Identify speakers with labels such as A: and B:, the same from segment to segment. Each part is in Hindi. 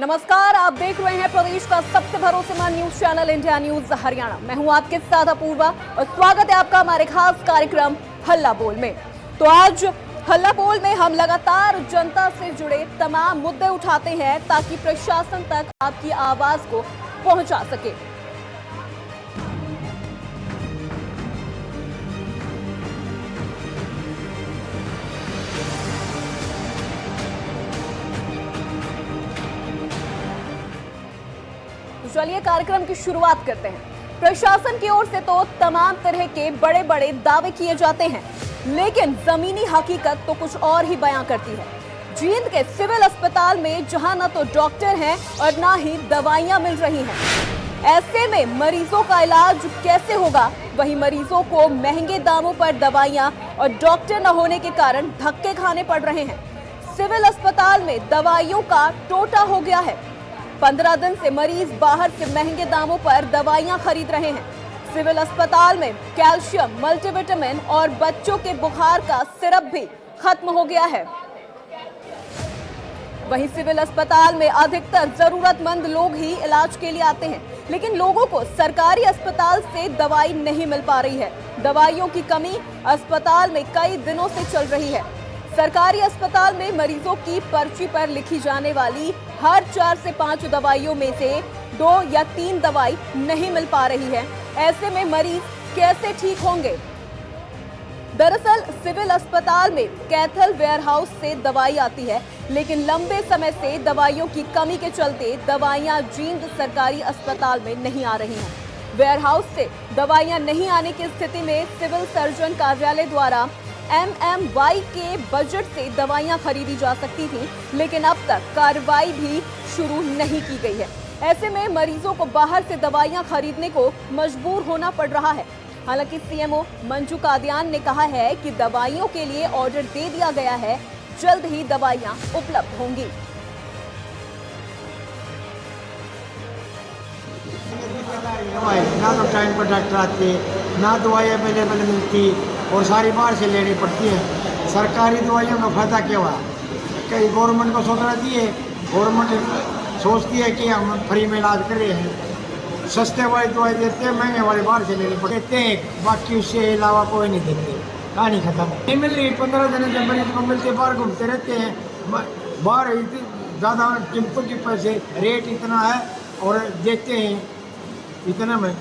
A: नमस्कार, आप देख रहे हैं प्रदेश का सबसे भरोसेमंद news channel India news Haryana. मैं हूं आपके साथ अपूर्वा और स्वागत है आपका हमारे खास कार्यक्रम हल्ला बोल में। तो आज हल्ला बोल में हम लगातार जनता से जुड़े तमाम मुद्दे उठाते हैं ताकि प्रशासन तक आपकी आवाज को पहुंचा सके। चलिए कार्यक्रम की शुरुआत करते हैं। प्रशासन की ओर से तो तमाम तरह के बड़े बड़े दावे किए जाते हैं, लेकिन जमीनी हकीकत तो कुछ और ही बयां करती है। जींद के सिविल अस्पताल में जहां न तो डॉक्टर हैं और न ही दवाइयां मिल रही हैं, ऐसे में मरीजों का इलाज कैसे होगा? वहीं मरीजों को महंगे दामों पर दवाइयां और डॉक्टर न होने के कारण धक्के खाने पड़ रहे हैं। सिविल अस्पताल में दवाइयों का टोटा हो गया है। 15 दिन से मरीज बाहर से महंगे दामों पर दवाइयां खरीद रहे हैं। सिविल अस्पताल में कैल्शियम, मल्टीविटामिन और बच्चों के बुखार का सिरप भी खत्म हो गया है। वहीं सिविल अस्पताल में अधिकतर जरूरतमंद लोग ही इलाज के लिए आते हैं, लेकिन लोगों को सरकारी अस्पताल से दवाई नहीं मिल पा रही है। दवाइयों की कमी अस्पताल में कई दिनों से चल रही है। सरकारी अस्पताल में मरीजों की पर्ची पर लिखी जाने वाली हर 4 से 5 दवाइयों में से 2 या 3 दवाई नहीं मिल पा रही है। ऐसे में मरीज कैसे ठीक होंगे? दरअसल सिविल अस्पताल में कैथल वेयरहाउस से दवाई आती है, लेकिन लंबे समय से दवाइयों की कमी के चलते दवाइयां जींद सरकारी अस्पताल में नहीं आ रही हैं। वेयरहाउस से दवाइयां नहीं आने की स्थिति में सिविल सर्जन कार्यालय द्वारा MMY के बजट से दवाइयां खरीदी जा सकती थी, लेकिन अब तक कार्रवाई भी शुरू नहीं की गई है। ऐसे में मरीजों को बाहर से दवाइयां खरीदने को मजबूर होना पड़ रहा है। हालांकि CMO मंजू कादियान ने कहा है कि दवाइयों के लिए ऑर्डर दे दिया गया है, जल्द ही दवाइयां उपलब्ध होंगी।
B: ना तो टाइम पर डॉक्टर आते, ना दवाई अवेलेबल मिलती और सारी बाहर से लेनी पड़ती है। सरकारी दवाइयों में फायदा क्या हुआ? कई गवर्नमेंट को सोच रही है, गवर्नमेंट सोचती है कि हम फ्री में इलाज कर रहे हैं, सस्ते वाली दवाई देते हैं, महंगे वाली बाहर से लेनी पड़ते हैं, बाकी उससे अलावा कोई नहीं देते। कहानी खत्म नहीं मिल रही। 15 दिन जब मरीज को मिलते बाहर घूमते रहते हैं, बाहर ज़्यादा टिम्पल के पैसे रेट इतना है और देते हैं इतना में,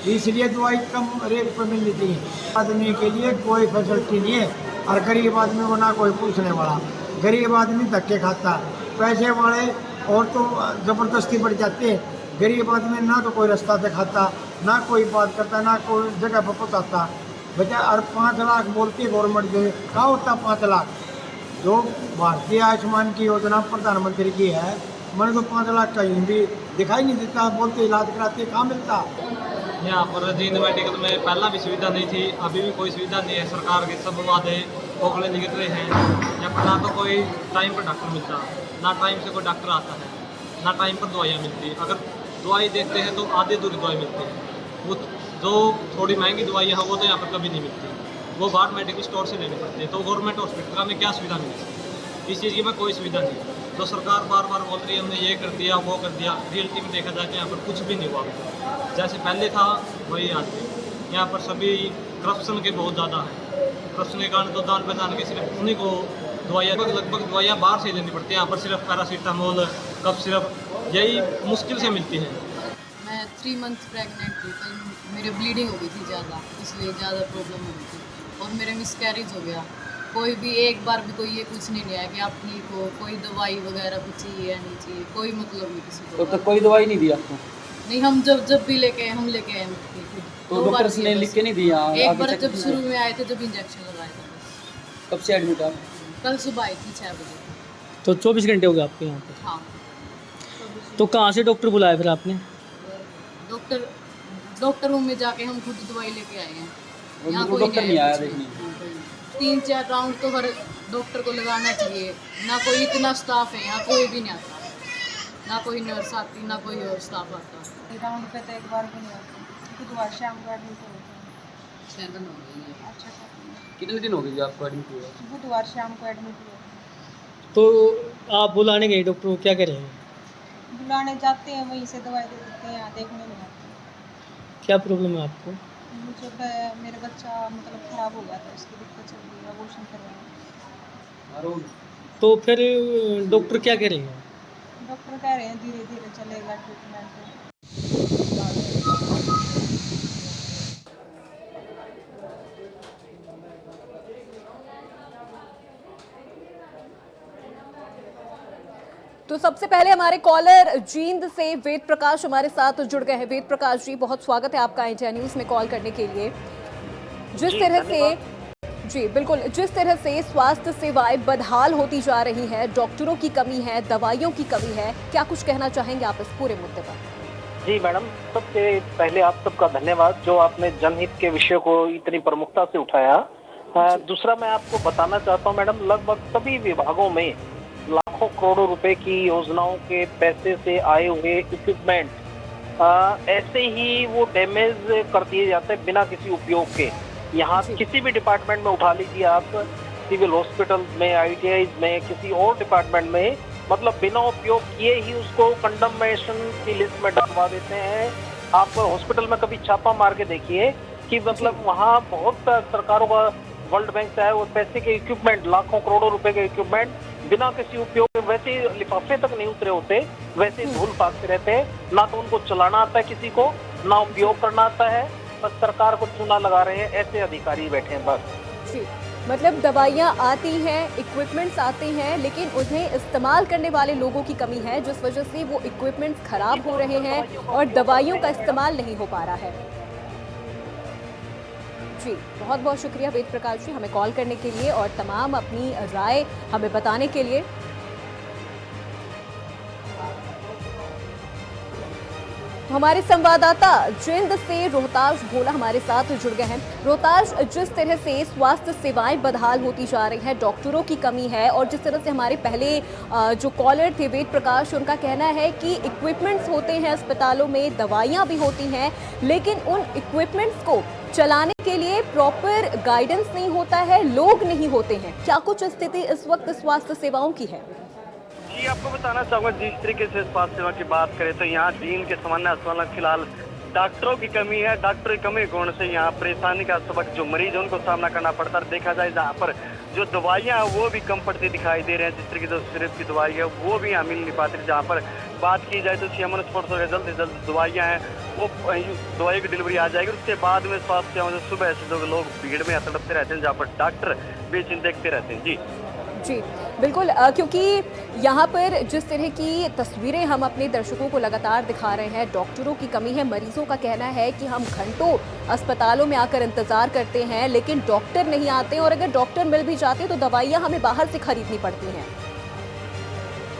B: इसलिए दवाई कम रेट पर मिलनी चाहिए। आदमी के लिए कोई फैसिलिटी नहीं है और गरीब आदमी को ना कोई पूछने वाला। गरीब आदमी धक्के खाता, पैसे वाले और तो ज़बरदस्ती बढ़ जाते हैं। गरीब आदमी ना तो कोई रास्ता दिखाता, ना कोई बात करता, ना कोई जगह पर पहुँचाता। बचा और 5 लाख बोलती है गवर्नमेंट जो कहाँ होता 5 लाख? जो भारतीय आयुष्मान की योजना प्रधानमंत्री की है, मैंने तो 5 लाख कहीं भी दिखाई नहीं देता। बोलते इलाज कराते, कहाँ मिलता?
C: यहाँ पर जींद मेडिकल में पहला भी सुविधा नहीं थी, अभी भी कोई सुविधा नहीं है। सरकार के सब वादे खोखले निकल रहे हैं। यहाँ पर ना तो कोई टाइम पर डॉक्टर मिलता, ना टाइम से कोई डॉक्टर आता है, ना टाइम पर दवाइयाँ मिलती। अगर दवाई देखते हैं तो आधी अधूरी दवाई मिलती है। वो जो थोड़ी महंगी दवाइयाँ हैं वो तो यहाँ पर कभी नहीं मिलती, वो बाहर मेडिकल स्टोर से लेनी पड़ती है। तो गवर्नमेंट हॉस्पिटल का हमें क्या सुविधा मिली? इस चीज़ की में कोई सुविधा नहीं। तो सरकार बार बार बोल रही है हमने ये कर दिया, वो कर दिया। रियलिटी में देखा जाए तो यहाँ पर कुछ भी नहीं हुआ। जैसे पहले था वही आज भी। यहाँ पर सभी करप्शन के बहुत ज़्यादा है। करप्शन के कारण तो जान पहचान के सिर्फ उन्हीं को दवाइयाँ लगभग दवाइयाँ बाहर से लेनी पड़ती हैं। यहाँ पर सिर्फ पैरासीटामोल, कफ सिरप यही मुश्किल से मिलती है।
D: मैं 3 मंथ प्रेग्नेंट थी, कल मेरे ब्लीडिंग हो गई थी ज़्यादा, इसलिए ज़्यादा प्रॉब्लम हो गई थी और मेरे मिसकैरेज हो गया। कोई भी एक बार भी कोई ये पूछने नहीं आया कि आप ठीक हो, कोई दवाई वगैरह कुछ चाहिए या नहीं चाहिए, कोई मतलब नहीं किसी को।
E: तो कोई दवाई नहीं दी आपको?
D: नहीं, हम जब भी लेके आए
E: तो डॉक्टर ने लिख के नहीं दिया?
D: एक बार जब शुरू में आए थे जब इंजेक्शन लगाया था बस।
E: कब से एडमिट आप?
D: कल सुबह आई थी 6 बजे।
F: तो 24 घंटे हो गए आपके यहाँ पे?
D: हाँ।
F: तो कहाँ से डॉक्टर बुलाया फिर आपने?
D: डॉक्टर रूम में जाके हम खुद दवाई लेके आए हैं। यहाँ कोई
E: डॉक्टर नहीं आया देखने?
D: 3-4 राउंड तो हर डॉक्टर को लगाना चाहिए। ना कोई इतना स्टाफ है यहाँ, कोई भी नहीं आता, ना कोई नर्स आती, ना कोई और स्टाफ आता।
G: राउंड पे तो एक बार भी नहीं आता, बुधवार शाम को एडमिट होते हैं।
D: 7 हो गई है।
G: अच्छा सर,
E: कितने दिन हो गए आपको एडमिट हुए?
G: बुधवार शाम को एडमिट हुए।
F: तो आप बुलाने गए डॉक्टर को, क्या कह रहे हैं?
G: बुलाने जाते हैं, वहीं से दवाई दे देते हैं, यहाँ देखने नहीं आते।
F: क्या प्रॉब्लम है आपको?
G: मुझे मेरा बच्चा मतलब खराब हो गया था, उसकी दिक्कत चल रही है, अबॉर्शन करवाया।
F: तो फिर डॉक्टर क्या कह रहे हैं?
G: डॉक्टर कह रहे हैं धीरे धीरे चलेगा ट्रीटमेंट।
A: तो सबसे पहले हमारे कॉलर जींद से वेद प्रकाश हमारे साथ जुड़ गए हैं। वेद प्रकाश जी, बहुत स्वागत है आपका इंडिया न्यूज में कॉल करने के लिए। जिस तरह से जी बिल्कुल, जिस तरह से स्वास्थ्य सेवाएं बदहाल होती जा रही है, डॉक्टरों की कमी है, दवाइयों की कमी है, क्या कुछ कहना चाहेंगे आप इस पूरे मुद्दे पर?
H: जी मैडम, सबसे पहले आप सबका धन्यवाद जो आपने जनहित के विषय को इतनी प्रमुखता से उठाया। दूसरा मैं आपको बताना चाहता हूँ मैडम, लगभग सभी विभागों में लाखों करोड़ों रुपए की योजनाओं के पैसे से आए हुए इक्विपमेंट ऐसे ही वो डैमेज कर दिए जाते हैं बिना किसी उपयोग के। यहाँ किसी भी डिपार्टमेंट में उठा लीजिए आप, सिविल हॉस्पिटल में, ITI में, किसी और डिपार्टमेंट में, मतलब बिना उपयोग किए ही उसको कंडमनेशन की लिस्ट में डलवा देते हैं। आप हॉस्पिटल में कभी छापा मार के देखिए कि मतलब वहाँ बहुत सरकारों का, वर्ल्ड बैंक से आए वो पैसे के इक्विपमेंट, लाखों करोड़ों रुपए के इक्विपमेंट बिना किसी उपयोग के, वैसे लिफाफे तक नहीं उतरे होते, वैसे धूल फाकते रहते हैं। ना तो उनको चलाना आता है किसी को, ना उपयोग करना आता है, बस सरकार को चूना लगा रहे हैं ऐसे अधिकारी बैठे हैं बस।
A: जी, मतलब दवाइयाँ आती हैं, इक्विपमेंट्स आते हैं, लेकिन उन्हें इस्तेमाल करने वाले लोगों की कमी है, जिस वजह से वो इक्विपमेंट्स खराब हो रहे हैं और दवाइयों का इस्तेमाल नहीं हो पा रहा है। जी, बहुत बहुत शुक्रिया वेद प्रकाश जी हमें कॉल करने के लिए और तमाम अपनी राय हमें बताने के लिए। हमारे संवाददाता जिंद से रोहताश भोला हमारे साथ जुड़ गए हैं। रोहताश, जिस तरह से स्वास्थ्य सेवाएं बदहाल होती जा रही हैं, डॉक्टरों की कमी है और जिस तरह से हमारे पहले जो कॉलर थे वेद प्रकाश, उनका कहना है कि इक्विपमेंट्स होते हैं अस्पतालों में, दवाइयां भी होती हैं, लेकिन उन इक्विपमेंट्स को चलाने के लिए प्रॉपर गाइडेंस नहीं होता है, लोग नहीं होते हैं। क्या कुछ स्थिति इस वक्त स्वास्थ्य सेवाओं की है?
H: जी, आपको बताना चाहूँगा, जिस तरीके से स्वास्थ्य सेवा की बात करें तो यहाँ जींद के सामान्य अस्पताल में फिलहाल डॉक्टरों की कमी है। डॉक्टर की कमी होने से यहाँ परेशानी का सबक जो मरीज है उनको सामना करना पड़ता है। देखा जाए जहाँ पर जो दवाइयाँ हैं वो भी कम पड़ती दिखाई दे रहे हैं, जिस तरीके से सिरप की दवाई है वो भी यहाँ मिल नहीं पाती। जहाँ पर बात की जाए तो सीएमओ स्पोर्ट्स वगैरह जल्द से जल्द दवाइयाँ हैं वो दवाई की डिलीवरी आ जाएगी। उसके बाद में स्वास्थ्य सेवा सुबह से जो लोग भीड़ में तड़पते रहते हैं, जहाँ पर डॉक्टर बेचैन देखते रहते हैं।
A: जी बिल्कुल, क्योंकि यहाँ पर जिस तरह की तस्वीरें हम अपने दर्शकों को लगातार दिखा रहे हैं, डॉक्टरों की कमी है। मरीजों का कहना है कि हम घंटों अस्पतालों में आकर इंतजार करते हैं, लेकिन डॉक्टर नहीं आते और अगर डॉक्टर मिल भी जाते तो दवाइयाँ हमें बाहर से खरीदनी पड़ती हैं।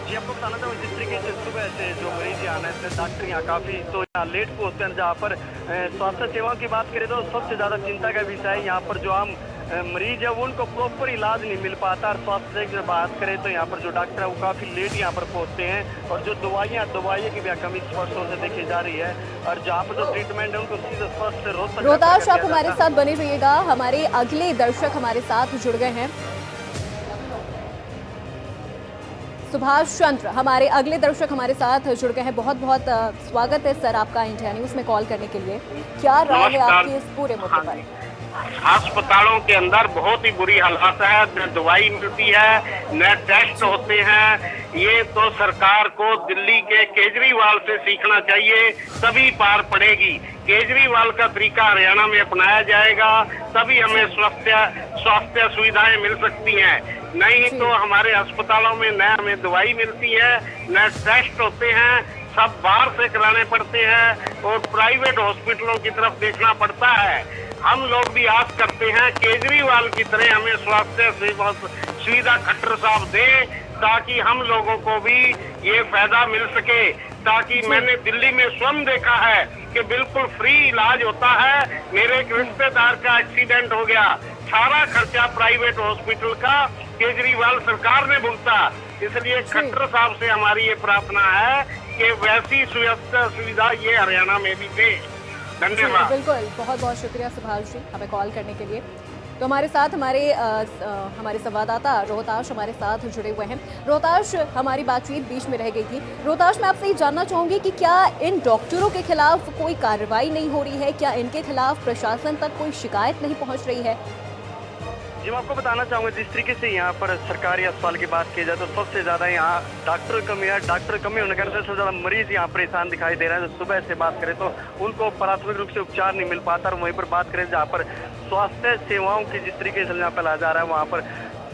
H: जी, आपको बताना चाहूँ, जिस तरीके से सुबह से जो मरीज आना है डॉक्टर यहाँ काफ़ी तो यहाँ लेट पहुँचते हैं। जहाँ पर स्वास्थ्य सेवाओं की बात करें तो सबसे ज़्यादा चिंता का विषय है यहाँ पर जो आम मरीज है वो उनको प्रॉपर इलाज नहीं मिल पाता। और स्वास्थ्य की बात करें तो यहाँ पर जो डॉक्टर है वो काफ़ी लेट यहाँ पर पहुँचते हैं और जो दवाइयाँ की भी कमी स्पष्टों से देखी जा रही है। और जहाँ पर जो ट्रीटमेंट है उनको सीधे स्वस्थ से
A: रोहताश, आप हमारे साथ बने रहिएगा। हमारे अगले दर्शक हमारे साथ जुड़ गए हैं, सुभाष चंद्र हमारे अगले दर्शक हमारे साथ जुड़ गए हैं। बहुत बहुत स्वागत है सर आपका इंडिया न्यूज में कॉल करने के लिए। क्या राय है आपकी इस पूरे मुद्दे पर?
I: अस्पतालों के अंदर बहुत ही बुरी हालत है, न दवाई मिलती है, न टेस्ट होते हैं। ये तो सरकार को दिल्ली के केजरीवाल से सीखना चाहिए, तभी पार पड़ेगी। केजरीवाल का तरीका हरियाणा में अपनाया जाएगा, तभी हमें स्वास्थ्य सुविधाएं मिल सकती हैं। नहीं तो हमारे अस्पतालों में न हमें दवाई मिलती है, न टेस्ट होते हैं, सब बाहर से कराने पड़ते हैं और प्राइवेट हॉस्पिटलों की तरफ देखना पड़ता है। हम लोग भी आस करते हैं केजरीवाल की तरह हमें स्वास्थ्य सुविधा खट्टर साहब दें, ताकि हम लोगों को भी ये फायदा मिल सके। ताकि मैंने दिल्ली में स्वयं देखा है कि बिल्कुल फ्री इलाज होता है। मेरे एक रिश्तेदार का एक्सीडेंट हो गया, सारा खर्चा प्राइवेट हॉस्पिटल का केजरीवाल सरकार ने भुगता। इसलिए खट्टर साहब से हमारी ये प्रार्थना है कि वैसी सुविधा ये हरियाणा में भी दे। धन्यवाद।
A: बिल्कुल, बहुत बहुत शुक्रिया सुभाष जी हमें कॉल करने के लिए। तो हमारे साथ हमारे संवाददाता रोहताश हमारे साथ जुड़े हुए हैं। रोहताश, हमारी बातचीत बीच में रह गई थी। रोहताश, मैं आपसे ये जानना चाहूँगी कि क्या इन डॉक्टरों के खिलाफ कोई कार्रवाई नहीं हो रही है? क्या इनके खिलाफ प्रशासन तक कोई शिकायत नहीं पहुँच रही है?
J: जी, मैं आपको बताना चाहूँगा, जिस तरीके से यहाँ पर सरकारी अस्पताल की बात की जाए तो सबसे ज़्यादा यहाँ डॉक्टर कमी है। डॉक्टर कमी होने के कारण सबसे ज़्यादा मरीज यहाँ परेशान दिखाई दे रहे हैं। सुबह से बात करें तो उनको प्राथमिक रूप से उपचार नहीं मिल पाता, और वहीं पर बात करें जहाँ पर स्वास्थ्य सेवाओं की जिस तरीके से यहाँ फैलाया जा रहा है, वहाँ पर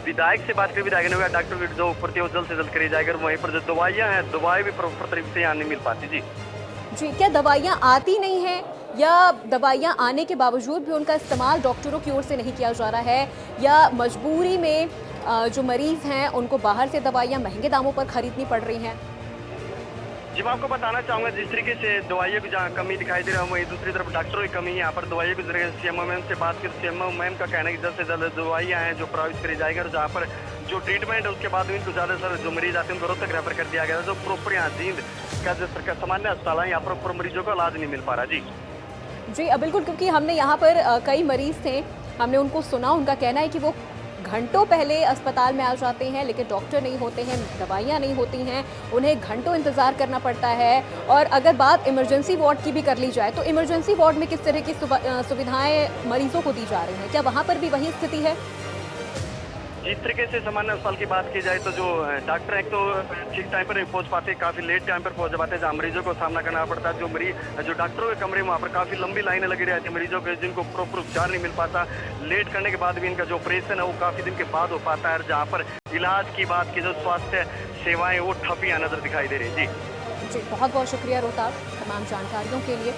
J: विधायक से बात करें, विधायक ने कहा डॉक्टर की जो भर्ती है वो जल्द से जल्द करी जाएगी। और वहीं पर जो दवाइयाँ हैं, दवाई भी प्रॉपर तरीके से यहाँ नहीं मिल पाती। जी,
A: क्या दवाइयाँ आती नहीं हैं, या दवाइयाँ आने के बावजूद भी उनका इस्तेमाल डॉक्टरों की ओर से नहीं किया जा रहा है, या मजबूरी में जो मरीज हैं उनको बाहर से दवाइयाँ महंगे दामों पर खरीदनी पड़ रही हैं?
J: जी, मैं आपको बताना चाहूँगा, जिस तरीके से दवाइयों की जहाँ कमी दिखाई दे रहा है, वहीं दूसरी तरफ डॉक्टरों की कमी है। यहाँ पर दवाइयों की जरिए सीएमओ मैम से बात की, सीएमओ मैम का कहना है कि जल्द से जल्द दवाइयाँ हैं जो प्रोवाइड करी जाएगी, और जहाँ पर जो ट्रीटमेंट है उसके बाद भी इनको ज़्यादातर जो मरीज आते हैं उनको रोहतक रेफर कर दिया गया है। जो प्रॉपर यहाँ जींद का जो सरकार सामान्य अस्पताल है, यहाँ पर मरीजों का इलाज नहीं मिल पा रहा। जी,
A: बिल्कुल, क्योंकि हमने यहाँ पर कई मरीज थे, हमने उनको सुना, उनका कहना है कि वो घंटों पहले अस्पताल में आ जाते हैं, लेकिन डॉक्टर नहीं होते हैं, दवाइयाँ नहीं होती हैं, उन्हें घंटों इंतज़ार करना पड़ता है। और अगर बात इमरजेंसी वार्ड की भी कर ली जाए तो इमरजेंसी वार्ड में किस तरह की सुविधाएं मरीजों को दी जा रही हैं? क्या वहाँ पर भी वही स्थिति है?
J: जिस तरीके से सामान्य अस्पताल की बात की जाए तो जो डॉक्टर है तो ठीक टाइम पर नहीं पहुंच पाते, काफ़ी लेट टाइम पर पहुंच पाते हैं, जहाँ मरीजों को सामना करना पड़ता है। जो डॉक्टरों के कमरे वहाँ पर काफ़ी लंबी लाइनें लगी रहती है मरीजों के, जिनको प्रॉपर उपचार नहीं मिल पाता। लेट करने के बाद भी इनका जो ऑपरेशन है वो काफ़ी दिन के बाद हो पाता है। जहाँ पर इलाज की बात की जो स्वास्थ्य सेवाएँ वो ठप यहाँ नजर दिखाई दे रही है।
A: जी, बहुत बहुत शुक्रिया रोहतास तमाम जानकारियों के लिए।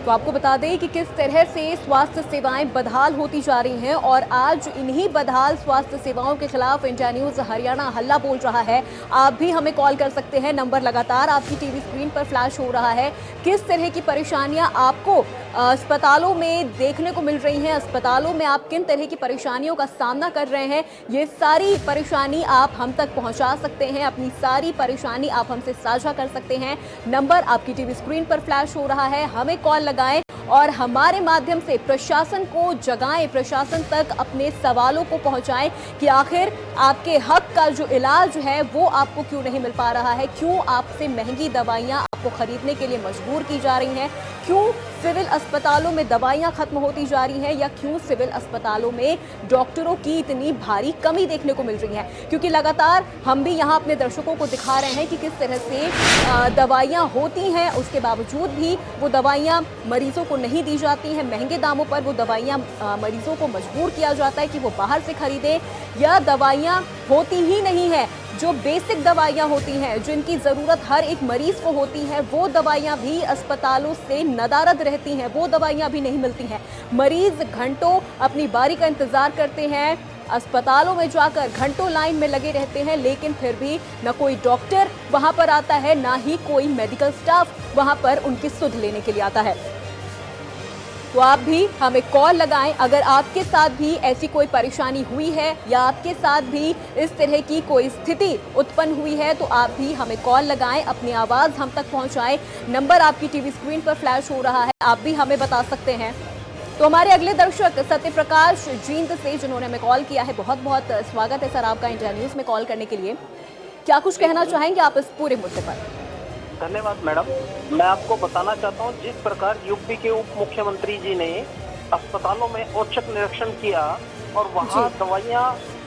A: तो आपको बता दें कि किस तरह से स्वास्थ्य सेवाएं बदहाल होती जा रही हैं, और आज इन्हीं बदहाल स्वास्थ्य सेवाओं के खिलाफ इंडिया न्यूज़ हरियाणा हल्ला बोल रहा है। आप भी हमें कॉल कर सकते हैं, नंबर लगातार आपकी टीवी स्क्रीन पर फ्लैश हो रहा है। किस तरह की परेशानियां आपको अस्पतालों में देखने को मिल रही हैं, अस्पतालों में आप किन तरह की परेशानियों का सामना कर रहे हैं, ये सारी परेशानी आप हम तक पहुंचा सकते हैं, अपनी सारी परेशानी आप हमसे साझा कर सकते हैं। नंबर आपकी टीवी स्क्रीन पर फ्लैश हो रहा है, हमें कॉल लगाएं और हमारे माध्यम से प्रशासन को जगाएं, प्रशासन तक अपने सवालों को पहुंचाएं कि आखिर आपके हक का जो इलाज है वो आपको क्यों नहीं मिल पा रहा है, क्यों आपसे महंगी दवाइयां आपको खरीदने के लिए मजबूर की जा रही हैं, क्यों सिविल अस्पतालों में दवाइयां खत्म होती जा रही हैं, या क्यों सिविल अस्पतालों में डॉक्टरों की इतनी भारी कमी देखने को मिल रही है। क्योंकि लगातार हम भी यहाँ अपने दर्शकों को दिखा रहे हैं कि किस तरह से दवाइयाँ होती हैं, उसके बावजूद भी वो दवाइयाँ मरीजों को नहीं दी जाती हैं। महंगे दामों पर वो दवाइयाँ मरीजों को मजबूर किया जाता है कि वो बाहर से खरीदें, या दवाइयाँ होती ही नहीं है। जो बेसिक दवाइयाँ होती हैं, जिनकी ज़रूरत हर एक मरीज़ को होती है, वो दवाइयाँ भी अस्पतालों से नदारद रहती हैं, वो दवाइयाँ भी नहीं मिलती हैं। मरीज़ घंटों अपनी बारी का इंतज़ार करते हैं, अस्पतालों में जाकर घंटों लाइन में लगे रहते हैं, लेकिन फिर भी न कोई डॉक्टर वहाँ पर आता है, ना ही कोई मेडिकल स्टाफ वहाँ पर उनकी सुध लेने के लिए आता है। तो आप भी हमें कॉल लगाएं अगर आपके साथ भी ऐसी कोई परेशानी हुई है, या आपके साथ भी इस तरह की कोई स्थिति उत्पन्न हुई है, तो आप भी हमें कॉल लगाएं, अपनी आवाज़ हम तक पहुंचाएं। नंबर आपकी टीवी स्क्रीन पर फ्लैश हो रहा है, आप भी हमें बता सकते हैं। तो हमारे अगले दर्शक सत्य प्रकाश जींद से, जिन्होंने हमें कॉल किया है, बहुत बहुत स्वागत है सर आपका इंडिया न्यूज़ में कॉल करने के लिए। क्या कुछ कहना चाहेंगे आप इस पूरे मुद्दे पर?
H: धन्यवाद मैडम। मैं आपको बताना चाहता हूं, जिस प्रकार यूपी के उप मुख्यमंत्री जी ने अस्पतालों में औचक निरीक्षण किया और वहां दवाइयां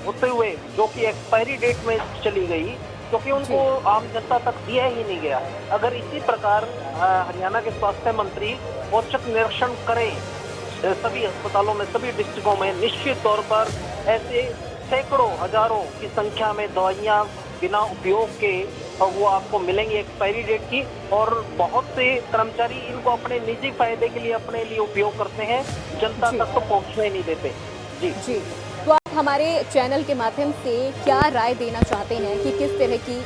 H: होते हुए जो कि एक्सपायरी डेट में चली गई, क्योंकि उनको आम जनता तक दिया ही नहीं गया। अगर इसी प्रकार हरियाणा के स्वास्थ्य मंत्री औचक निरीक्षण करें सभी अस्पतालों में, सभी डिस्ट्रिक्टों में, निश्चित तौर पर ऐसे सैकड़ों हजारों की संख्या में दवाइयां बिना उपयोग के और वो आपको मिलेंगी एक्सपायरी डेट की। और बहुत से कर्मचारी इनको अपने निजी फायदे के लिए अपने लिए उपयोग करते हैं, जनता तक तो पहुंचने नहीं देते। जी,
A: तो आप हमारे चैनल के माध्यम से क्या राय देना चाहते हैं कि किस तरह की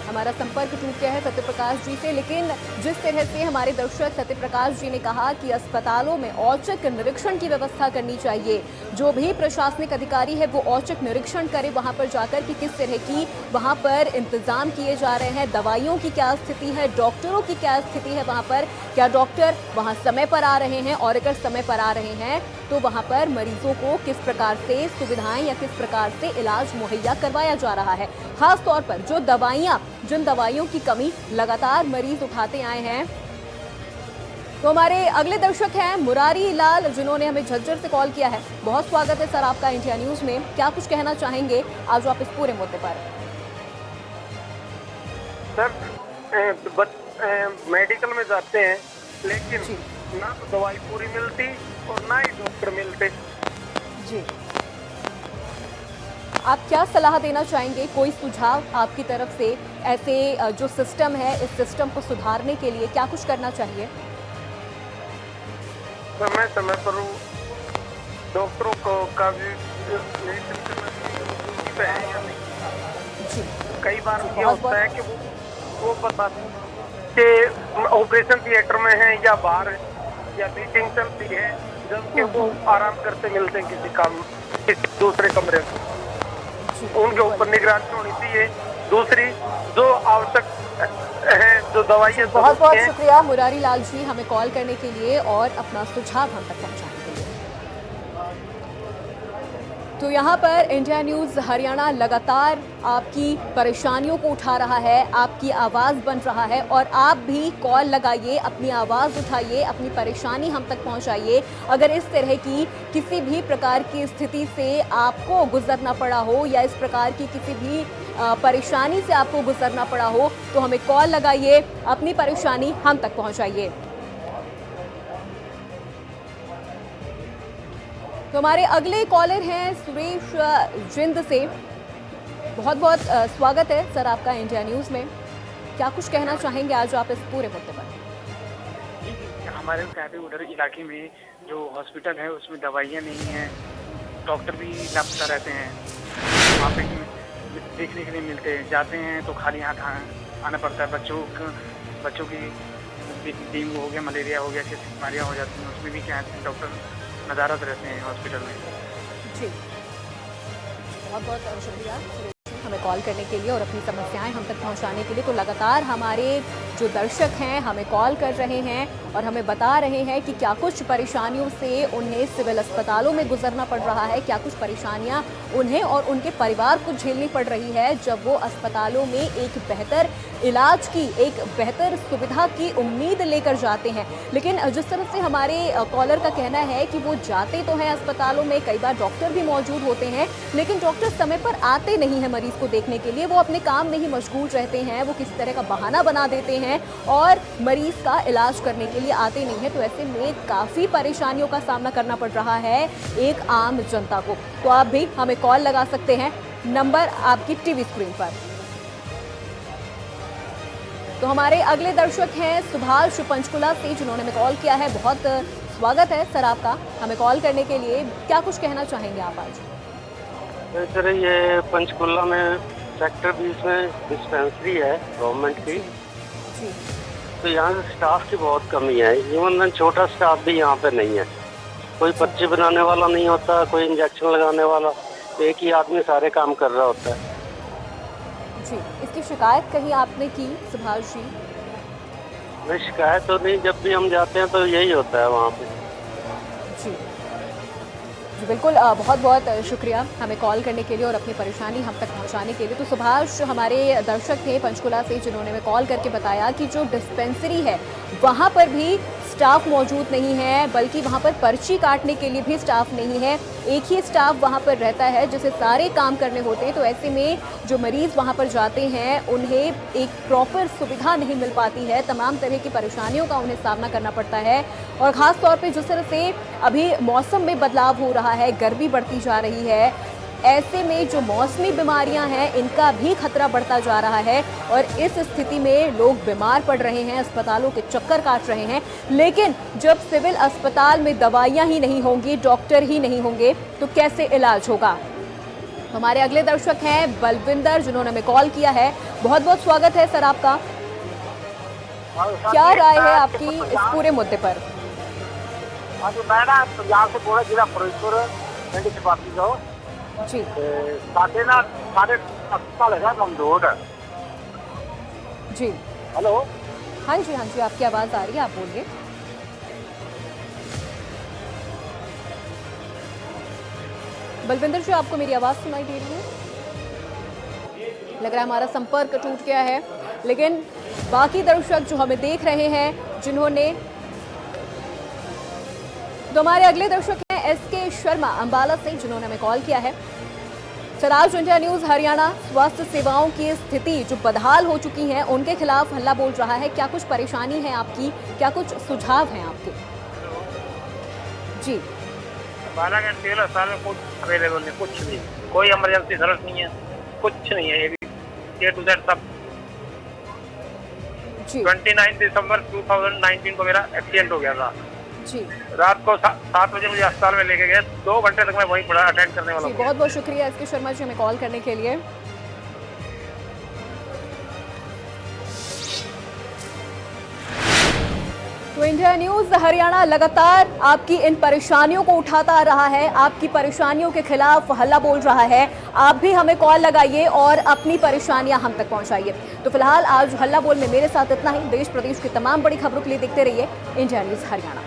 A: हमारा संपर्क टूट गया है सत्यप्रकाश जी से, लेकिन जिस तरह से हमारे दर्शक सत्यप्रकाश जी ने कहा कि अस्पतालों में औचक निरीक्षण की व्यवस्था करनी चाहिए, जो भी प्रशासनिक अधिकारी है वो औचक निरीक्षण करे वहां पर जाकर कि किस तरह की वहां पर इंतजाम किए जा रहे हैं, दवाइयों की क्या स्थिति है, डॉक्टरों की क्या स्थिति है वहां पर, क्या डॉक्टर वहां समय पर आ रहे हैं, और अगर समय पर आ रहे हैं तो वहां पर मरीजों को किस प्रकार से सुविधाएं या किस प्रकार से इलाज मुहैया करवाया जा रहा है। खास तौर पर जो दवाइयां, जिन दवाइयों की कमी लगातार मरीज उठाते आए हैं। तो हमारे अगले दर्शक हैं मुरारी लाल, जिन्होंने हमें झज्जर से कॉल किया है। बहुत स्वागत है सर आपका इंडिया न्यूज में। क्या कुछ कहना चाहेंगे आज आप इस पूरे मुद्दे पर?
I: सर मेडिकल में जाते हैं लेकिन ना तो दवाई पूरी मिलती और ना ही डॉक्टर मिलते।
A: जी, आप क्या सलाह देना चाहेंगे? कोई सुझाव आपकी तरफ से ऐसे जो सिस्टम है, इस सिस्टम को सुधारने के लिए क्या कुछ करना चाहिए?
I: समय समय पर डॉक्टरों को का भी
A: जी,
I: कई बार क्या होता है कि वो बताते हैं कि ऑपरेशन थिएटर में है या बाहर है या मीटिंग चलती है, जबकि वो आराम करते मिलते हैं किसी दूसरे कमरे में। उनके ऊपर निगरानी होनी चाहिए। दूसरी जो आवश्यक है, जो दवाइयाँ,
A: बहुत बहुत शुक्रिया मुरारी लाल जी हमें कॉल करने के लिए और अपना सुझाव हम तक पहुंचाने के लिए। तो यहाँ पर इंडिया न्यूज़ हरियाणा लगातार आपकी परेशानियों को उठा रहा है, आपकी आवाज़ बन रहा है, और आप भी कॉल लगाइए, अपनी आवाज़ उठाइए, अपनी परेशानी हम तक पहुँचाइए। अगर इस तरह की किसी भी प्रकार की स्थिति से आपको गुजरना पड़ा हो या इस प्रकार की किसी भी परेशानी से आपको गुजरना पड़ा हो तो हमें कॉल लगाइए, अपनी परेशानी हम तक पहुँचाइए। तो हमारे अगले कॉलर हैं सुरेश जिंद से। बहुत बहुत स्वागत है सर आपका इंडिया न्यूज़ में। क्या कुछ कहना चाहेंगे आज आप इस पूरे मुद्दे पर?
J: हमारे उधर इलाके में जो हॉस्पिटल है उसमें दवाइयाँ नहीं हैं, डॉक्टर भी लापता रहते हैं, वहाँ पे देखने के लिए मिलते हैं, जाते हैं तो खाली हाथ आना पड़ता है। बच्चों की डेंगू हो गया, मलेरिया हो गया, कैसी बीमारियाँ हो जाती हैं, उसमें भी क्या है डॉक्टर नज़ारत रहते हैं हॉस्पिटल में।
A: जी, बहुत बहुत शुक्रिया हमें कॉल करने के लिए और अपनी समस्याएं हम तक पहुंचाने के लिए। तो लगातार हमारे जो दर्शक हैं हमें कॉल कर रहे हैं और हमें बता रहे हैं कि क्या कुछ परेशानियों से उन्हें सिविल अस्पतालों में गुजरना पड़ रहा है, क्या कुछ परेशानियां उन्हें और उनके परिवार को झेलनी पड़ रही है जब वो अस्पतालों में एक बेहतर इलाज की, एक बेहतर सुविधा की उम्मीद लेकर जाते हैं। लेकिन जिस तरह से हमारे कॉलर का कहना है कि वो जाते तो हैं अस्पतालों में, कई बार डॉक्टर भी मौजूद होते हैं, लेकिन डॉक्टर समय पर आते नहीं हैं मरीज को देखने के लिए, वो अपने काम में ही मशगूल रहते हैं, वो किसी तरह का बहाना बना देते हैं और मरीज का इलाज करने के लिए आते नहीं हैं। तो ऐसे में काफ़ी परेशानियों का सामना करना पड़ रहा है एक आम जनता को। तो आप भी हमें कॉल लगा सकते हैं, नंबर आपकी टीवी स्क्रीन पर। तो हमारे अगले दर्शक हैं सुभाष पंचकुला से, जिन्होंने हमें कॉल किया है। बहुत स्वागत है सर आपका हमें कॉल करने के लिए। क्या कुछ कहना चाहेंगे आप आज?
I: सर ये पंचकुला में सेक्टर 20 में डिस्पेंसरी है गवर्नमेंट की, तो यहाँ से स्टाफ की बहुत कमी है। इवन छोटा स्टाफ भी यहाँ पे नहीं है, कोई पर्ची बनाने वाला नहीं होता, कोई इंजेक्शन लगाने वाला, एक ही आदमी सारे काम कर रहा होता है।
A: जी, इसकी शिकायत कहीं आपने की सुभाष जी?
I: नहीं, शिकायत तो नहीं, जब भी हम जाते हैं तो यही होता है वहाँ पे।
A: जी जी बिल्कुल, बहुत बहुत शुक्रिया हमें कॉल करने के लिए और अपनी परेशानी हम तक पहुंचाने के लिए। तो सुभाष हमारे दर्शक थे पंचकुला से, जिन्होंने हमें कॉल करके बताया कि जो डिस्पेंसरी है वहां पर भी स्टाफ मौजूद नहीं है, बल्कि वहां पर पर्ची काटने के लिए भी स्टाफ नहीं है। एक ही स्टाफ वहां पर रहता है जिसे सारे काम करने होते हैं। तो ऐसे में जो मरीज़ वहां पर जाते हैं उन्हें एक प्रॉपर सुविधा नहीं मिल पाती है, तमाम तरह की परेशानियों का उन्हें सामना करना पड़ता है। और ख़ास तौर पे जिस तरह से अभी मौसम में बदलाव हो रहा है, गर्मी बढ़ती जा रही है, ऐसे में जो मौसमी बीमारियां हैं इनका भी खतरा बढ़ता जा रहा है और इस स्थिति में लोग बीमार पड़ रहे हैं, अस्पतालों के चक्कर काट रहे हैं। लेकिन जब सिविल अस्पताल में दवाइयां ही नहीं होंगी, डॉक्टर ही नहीं होंगे, तो कैसे इलाज होगा? हमारे अगले दर्शक हैं बलविंदर, जिन्होंने हमें कॉल किया है। बहुत बहुत स्वागत है सर आपका। क्या राय है आपकी इस पूरे मुद्दे पर?
I: हाँ जी, मैं ना पंजाब से बोल जिला फिरोजपुर पिंड चपाती जाओ
A: जी
I: साढ़े ना साढ़े अस्पताल है ममदोट।
A: जी
I: हेलो,
A: हाँ जी, हाँ जी, आपकी आवाज़ आ रही है, आप बोलिए। बलविंदर जी, आपको मेरी आवाज़ सुनाई दे रही है? लग रहा है हमारा संपर्क टूट गया है, लेकिन बाकी दर्शक जो हमें देख रहे हैं, जिन्होंने तो हमारे अगले दर्शक हैं एसके शर्मा अंबाला से, जिन्होंने हमें कॉल किया है। सर, आज इंडिया न्यूज़ हरियाणा स्वास्थ्य सेवाओं की स्थिति जो बदहाल हो चुकी है, उनके खिलाफ हल्ला बोल रहा है। क्या कुछ परेशानी है आपकी, क्या कुछ सुझाव हैं आपके? जी,
I: बालाघाट सिविल अस्पताल में कुछ अवेलेबल नहीं, कुछ नहीं, कोई इमरजेंसी सर्विस नहीं है, कुछ नहीं है। ये भी ए टू जेड सब।
A: जी
I: 29 दिसंबर 2019 को मेरा एक्सीडेंट हो गया था।
A: जी
I: रात को 7 बजे मुझे अस्पताल में लेके गए, 2 घंटे तक मैं वहीं पड़ा अटेंड करने वाला
A: जी,
I: हूँ।
A: बहुत बहुत शुक्रिया एसके शर्मा जी हमें कॉल करने के लिए। तो इंडिया न्यूज़ हरियाणा लगातार आपकी इन परेशानियों को उठाता आ रहा है, आपकी परेशानियों के खिलाफ हल्ला बोल रहा है। आप भी हमें कॉल लगाइए और अपनी परेशानियां हम तक पहुंचाइए। तो फिलहाल आज हल्ला बोल में मेरे साथ इतना ही। देश प्रदेश की तमाम बड़ी खबरों के लिए देखते रहिए इंडिया न्यूज़ हरियाणा।